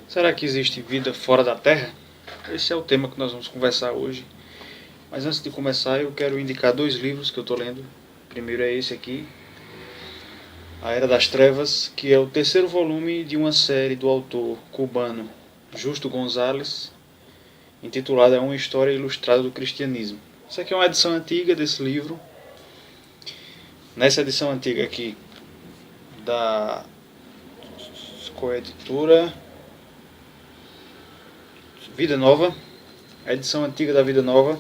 Será que existe vida fora da Terra? Esse é o tema que nós vamos conversar hoje. Mas antes de começar, eu quero indicar dois livros que eu estou lendo. O primeiro é esse aqui, A Era das Trevas, que é o terceiro volume de uma série do autor cubano Justo González, intitulada Uma História Ilustrada do Cristianismo. Essa aqui é uma edição antiga desse livro. Nessa edição antiga aqui, da coeditora Vida Nova, a edição antiga da Vida Nova,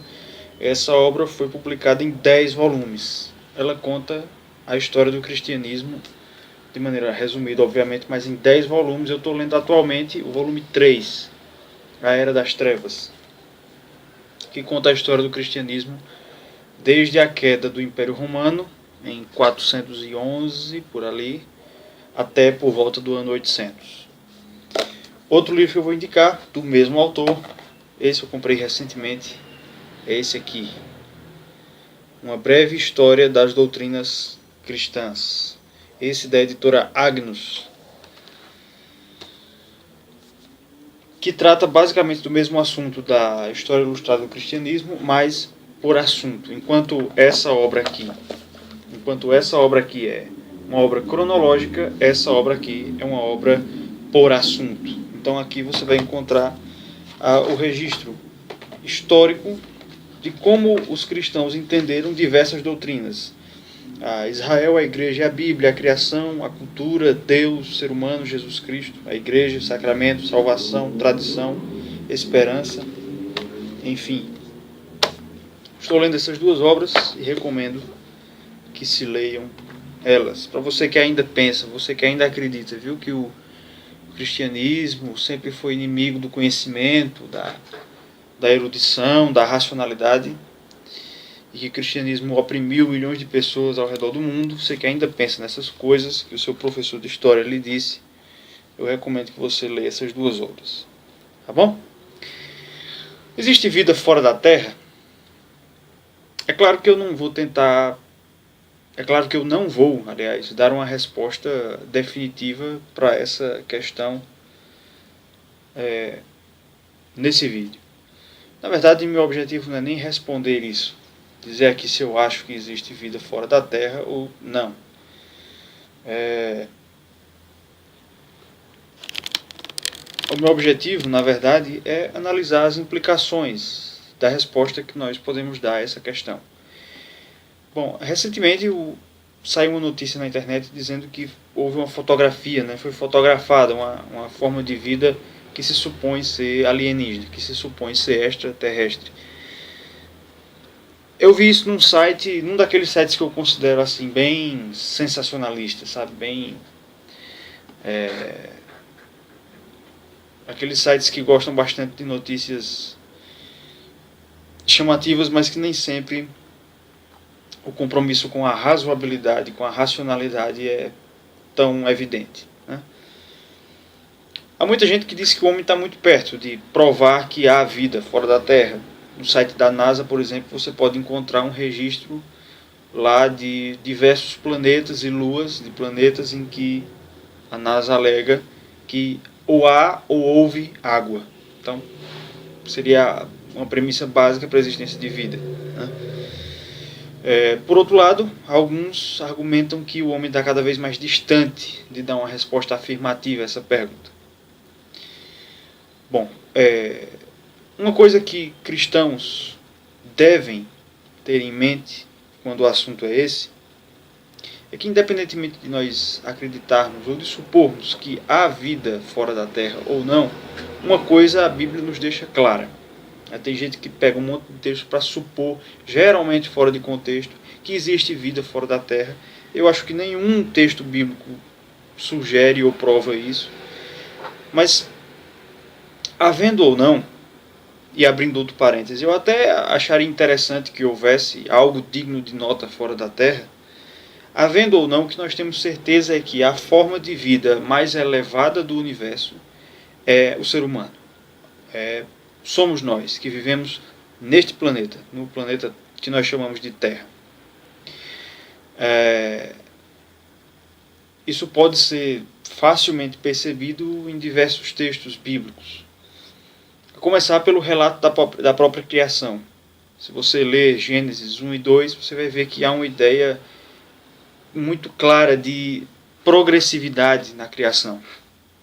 essa obra foi publicada em 10 volumes. Ela conta a história do cristianismo de maneira resumida, obviamente, mas em 10 volumes. Eu estou lendo atualmente o volume 3, A Era das Trevas, que conta a história do cristianismo desde a queda do Império Romano, em 411, por ali, até por volta do ano 800. Outro livro que eu vou indicar, do mesmo autor, esse eu comprei recentemente, é esse aqui, Uma Breve História das Doutrinas Cristãs. Esse da editora Agnus, que trata basicamente do mesmo assunto da História Ilustrada do Cristianismo, mas por assunto. Enquanto essa obra aqui é uma obra cronológica, essa obra aqui é uma obra por assunto. Então aqui você vai encontrar o registro histórico de como os cristãos entenderam diversas doutrinas. A Israel, a igreja, a Bíblia, a criação, a cultura, Deus, o ser humano, Jesus Cristo, a igreja, sacramento, salvação, tradição, esperança, enfim. Estou lendo essas duas obras e recomendo que se leiam elas. Para você que ainda pensa, você que ainda acredita, viu, que o cristianismo sempre foi inimigo do conhecimento, da erudição, da racionalidade, e que o cristianismo oprimiu milhões de pessoas ao redor do mundo, você que ainda pensa nessas coisas que o seu professor de história lhe disse, eu recomendo que você leia essas duas obras. Tá bom? Existe vida fora da Terra? É claro que eu não vou, aliás, dar uma resposta definitiva para essa questão nesse vídeo. Na verdade, meu objetivo não é nem responder isso, dizer aqui se eu acho que existe vida fora da Terra ou não. O meu objetivo, na verdade, é analisar as implicações da resposta que nós podemos dar a essa questão. Bom, recentemente saiu uma notícia na internet dizendo que houve uma fotografia, foi fotografada uma forma de vida que se supõe ser alienígena, que se supõe ser extraterrestre. Eu vi isso num daqueles sites que eu considero assim bem sensacionalista, sabe, bem aqueles sites que gostam bastante de notícias chamativas, mas que nem sempre o compromisso com a razoabilidade, com a racionalidade é tão evidente. Há muita gente que diz que o homem está muito perto de provar que há vida fora da Terra. No site da NASA, por exemplo, você pode encontrar um registro lá de diversos planetas e luas, de planetas em que a NASA alega que ou há ou houve água. Então, seria uma premissa básica para a existência de vida. Por outro lado, alguns argumentam que o homem está cada vez mais distante de dar uma resposta afirmativa a essa pergunta. Bom, uma coisa que cristãos devem ter em mente quando o assunto é esse, é que independentemente de nós acreditarmos ou de supormos que há vida fora da Terra ou não, uma coisa a Bíblia nos deixa clara. Tem gente que pega um monte de texto para supor, geralmente fora de contexto, que existe vida fora da Terra. Eu acho que nenhum texto bíblico sugere ou prova isso. Mas, havendo ou não, e abrindo outro parênteses, eu até acharia interessante que houvesse algo digno de nota fora da Terra. Havendo ou não, o que nós temos certeza é que a forma de vida mais elevada do universo é o ser humano. Somos nós que vivemos neste planeta, no planeta que nós chamamos de Terra. isso pode ser facilmente percebido em diversos textos bíblicos. A começar pelo relato da própria criação. Se você ler Gênesis 1 e 2, você vai ver que há uma ideia muito clara de progressividade na criação.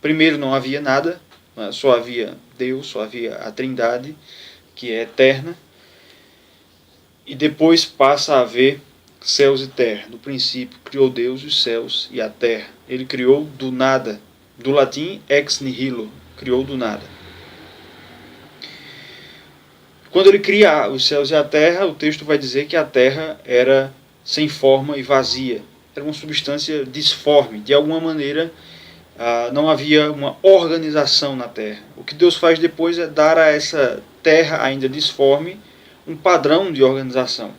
Primeiro não havia nada, só havia Deus, só havia a Trindade, que é eterna. E depois passa a haver céus e terra. No princípio criou Deus os céus e a terra. Ele criou do nada. Do latim ex nihilo, criou do nada. Quando ele cria os céus e a terra, o texto vai dizer que a terra era sem forma e vazia. Era uma substância disforme. De alguma maneira, não havia uma organização na terra. O que Deus faz depois é dar a essa terra ainda disforme um padrão de organização.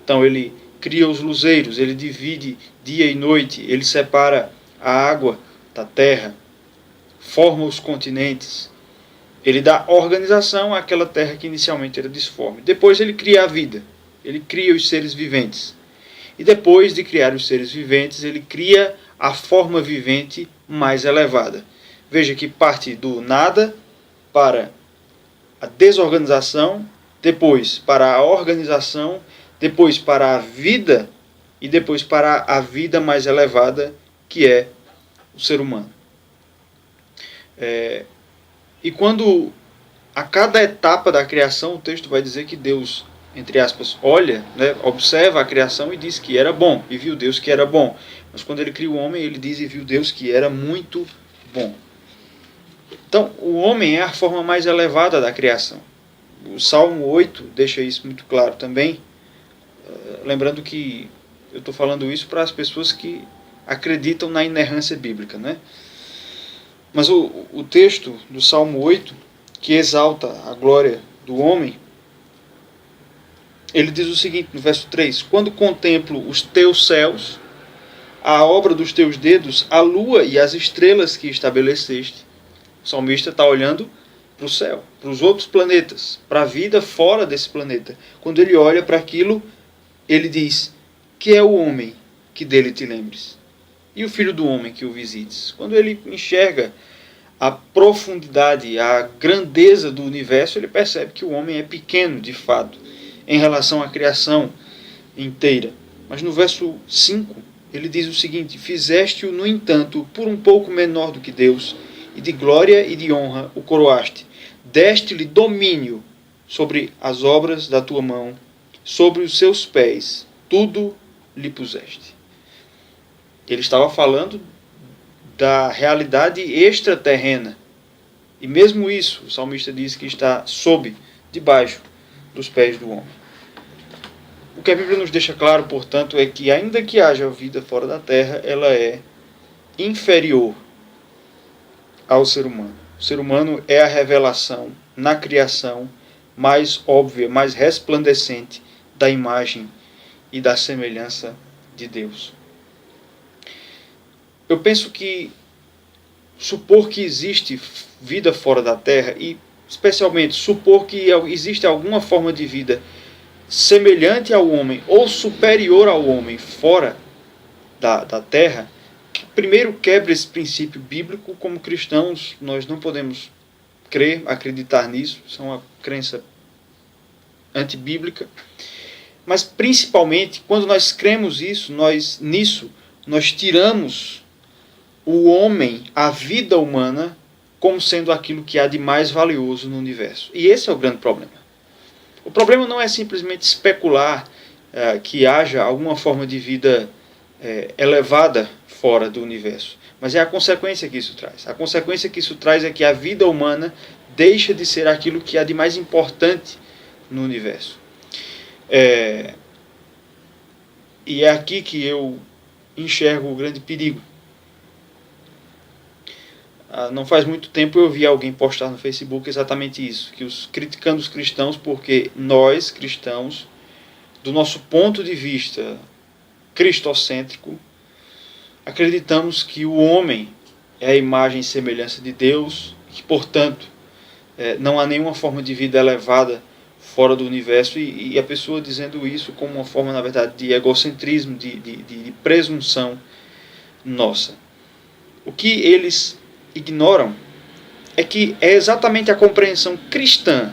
Então ele cria os luzeiros, ele divide dia e noite, ele separa a água da terra, forma os continentes. Ele dá organização àquela terra que inicialmente era disforme. Depois ele cria a vida, ele cria os seres viventes. E depois de criar os seres viventes, ele cria a forma vivente mais elevada. Veja que parte do nada para a desorganização, depois para a organização, depois para a vida e depois para a vida mais elevada, que é o ser humano. E quando a cada etapa da criação, o texto vai dizer que Deus, entre aspas, olha, observa a criação e diz que era bom, e viu Deus que era bom. Mas quando ele cria o homem, ele diz e viu Deus que era muito bom. Então, o homem é a forma mais elevada da criação. O Salmo 8 deixa isso muito claro também. Lembrando que eu estou falando isso para as pessoas que acreditam na inerrância bíblica, né? Mas o texto do Salmo 8, que exalta a glória do homem, ele diz o seguinte no verso 3: quando contemplo os teus céus, a obra dos teus dedos, a lua e as estrelas que estabeleceste. O salmista está olhando para o céu, para os outros planetas, para a vida fora desse planeta. Quando ele olha para aquilo, ele diz: que é o homem que dele te lembres, e o filho do homem que o visites. Quando ele enxerga a profundidade, a grandeza do universo, ele percebe que o homem é pequeno de fato em relação à criação inteira. Mas no verso 5 ele diz o seguinte: fizeste-o, no entanto, por um pouco menor do que Deus, e de glória e de honra o coroaste. Deste-lhe domínio sobre as obras da tua mão, sobre os seus pés tudo lhe puseste. Ele estava falando da realidade extraterrena. E mesmo isso, o salmista diz que está debaixo dos pés do homem. O que a Bíblia nos deixa claro, portanto, é que ainda que haja vida fora da terra, ela é inferior ao ser humano. O ser humano é a revelação na criação mais óbvia, mais resplandecente da imagem e da semelhança de Deus. Eu penso que supor que existe vida fora da terra, e especialmente supor que existe alguma forma de vida semelhante ao homem ou superior ao homem fora da terra, primeiro quebra esse princípio bíblico. Como cristãos, nós não podemos crer, acreditar nisso, isso é uma crença antibíblica. Mas principalmente, quando nós cremos nisso, nós tiramos o homem, a vida humana, como sendo aquilo que há de mais valioso no universo. E esse é o grande problema. O problema não é simplesmente especular que haja alguma forma de vida elevada fora do universo, mas é a consequência que isso traz. A consequência que isso traz é que a vida humana deixa de ser aquilo que há de mais importante no universo. E é aqui que eu enxergo o grande perigo. Não faz muito tempo eu vi alguém postar no Facebook exatamente isso, criticando os cristãos porque nós, cristãos, do nosso ponto de vista cristocêntrico, acreditamos que o homem é a imagem e semelhança de Deus, e que, portanto, não há nenhuma forma de vida elevada fora do universo, e a pessoa dizendo isso como uma forma, na verdade, de egocentrismo, de presunção, nossa. O que eles ignoram é que é exatamente a compreensão cristã,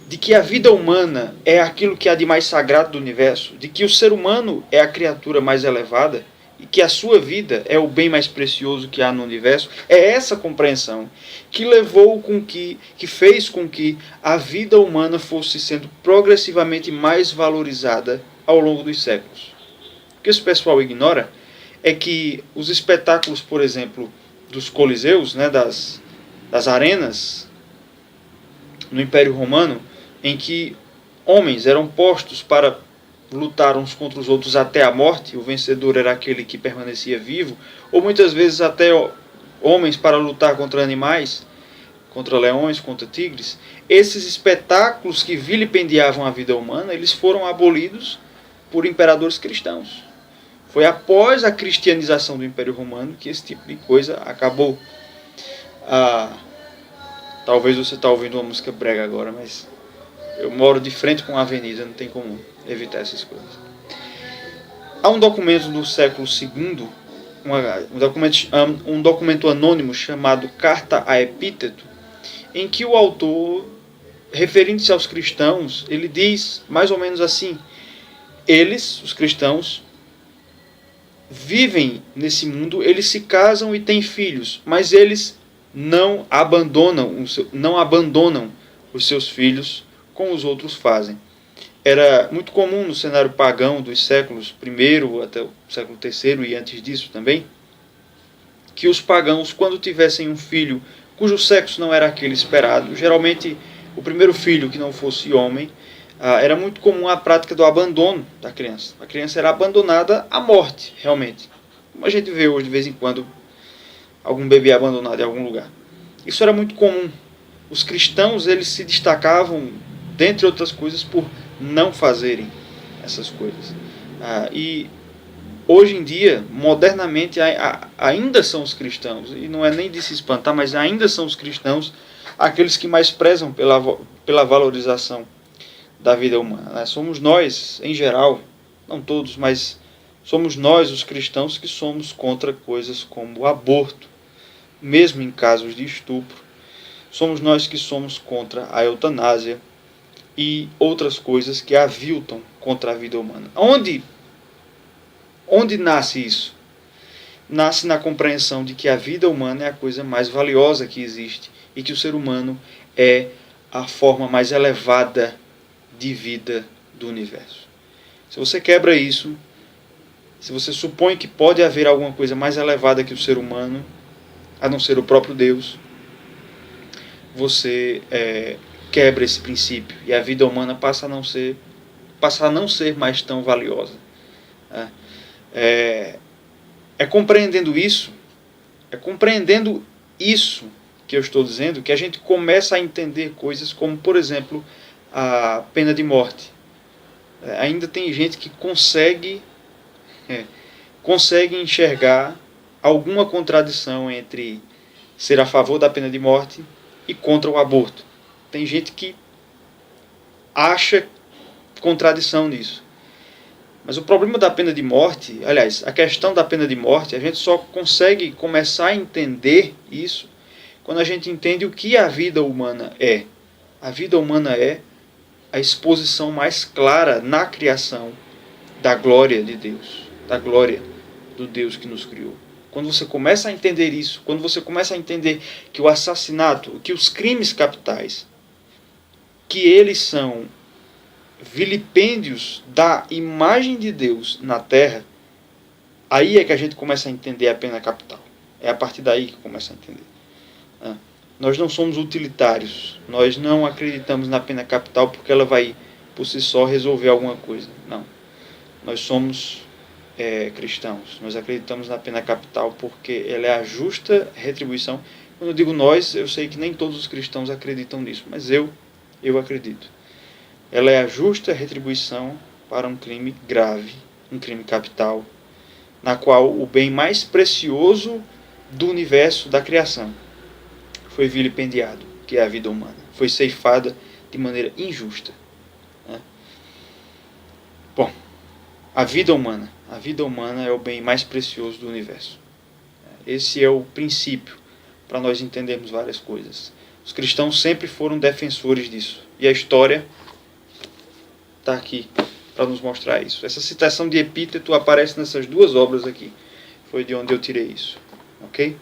de que a vida humana é aquilo que há de mais sagrado do universo, de que o ser humano é a criatura mais elevada e que a sua vida é o bem mais precioso que há no universo. É essa compreensão que fez com que a vida humana fosse sendo progressivamente mais valorizada ao longo dos séculos. O que esse pessoal ignora é que os espetáculos, por exemplo, dos coliseus, né, das arenas no Império Romano, em que homens eram postos para lutar uns contra os outros até a morte, o vencedor era aquele que permanecia vivo, ou muitas vezes até homens para lutar contra animais, contra leões, contra tigres. Esses espetáculos que vilipendiavam a vida humana, eles foram abolidos por imperadores cristãos. Foi após a cristianização do Império Romano que esse tipo de coisa acabou. Talvez você está ouvindo uma música brega agora, mas eu moro de frente com a avenida, não tem como evitar essas coisas. Há um documento do século II, um documento anônimo chamado Carta a Epíteto, em que o autor, referindo-se aos cristãos, ele diz mais ou menos assim: eles, os cristãos, vivem nesse mundo, eles se casam e têm filhos, mas eles não abandonam os seus filhos como os outros fazem. Era muito comum no cenário pagão dos séculos I até o século III e antes disso também, que os pagãos, quando tivessem um filho cujo sexo não era aquele esperado, geralmente o primeiro filho que não fosse homem, era muito comum a prática do abandono da criança. A criança era abandonada à morte, realmente. Como a gente vê hoje, de vez em quando, algum bebê abandonado em algum lugar. Isso era muito comum. Os cristãos, eles se destacavam, dentre outras coisas, por não fazerem essas coisas. E hoje em dia, modernamente, ainda são os cristãos, e não é nem de se espantar, mas ainda são os cristãos aqueles que mais prezam pela valorização da vida humana, né? Somos nós, em geral, não todos, mas somos nós, os cristãos, que somos contra coisas como o aborto, mesmo em casos de estupro. Somos nós que somos contra a eutanásia e outras coisas que aviltam contra a vida humana. Onde nasce isso? Nasce na compreensão de que a vida humana é a coisa mais valiosa que existe e que o ser humano é a forma mais elevada de vida do universo. Se você quebra isso, se você supõe que pode haver alguma coisa mais elevada que o ser humano, a não ser o próprio Deus, você quebra esse princípio e a vida humana passa a não ser mais tão valiosa. Compreendendo isso que eu estou dizendo, que a gente começa a entender coisas como, por exemplo, a pena de morte. Ainda tem gente que consegue enxergar alguma contradição entre ser a favor da pena de morte e contra o aborto. Tem gente que acha contradição nisso. Mas o problema da pena de morte, aliás, a questão da pena de morte, a gente só consegue começar a entender isso quando a gente entende o que a vida humana é. A vida humana é a exposição mais clara na criação da glória de Deus, da glória do Deus que nos criou. Quando você começa a entender isso, quando você começa a entender que o assassinato, que os crimes capitais, que eles são vilipêndios da imagem de Deus na terra, aí é que a gente começa a entender a pena capital. É a partir daí que começa a entender. Nós não somos utilitários. Nós não acreditamos na pena capital porque ela vai, por si só, resolver alguma coisa. Não. Nós somos cristãos. Nós acreditamos na pena capital porque ela é a justa retribuição. Quando eu digo nós, eu sei que nem todos os cristãos acreditam nisso, mas eu acredito. Ela é a justa retribuição para um crime grave, um crime capital, na qual o bem mais precioso do universo, da criação, foi vilipendiado, que é a vida humana. Foi ceifada de maneira injusta. Bom, a vida humana A vida humana é o bem mais precioso do universo. Esse é o princípio para nós entendermos várias coisas. Os cristãos sempre foram defensores disso. E a história está aqui para nos mostrar isso. Essa citação de epíteto aparece nessas duas obras aqui. Foi de onde eu tirei isso. Ok?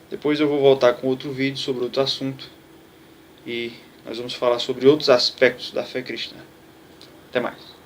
Depois eu vou voltar com outro vídeo sobre outro assunto. E nós vamos falar sobre outros aspectos da fé cristã. Até mais.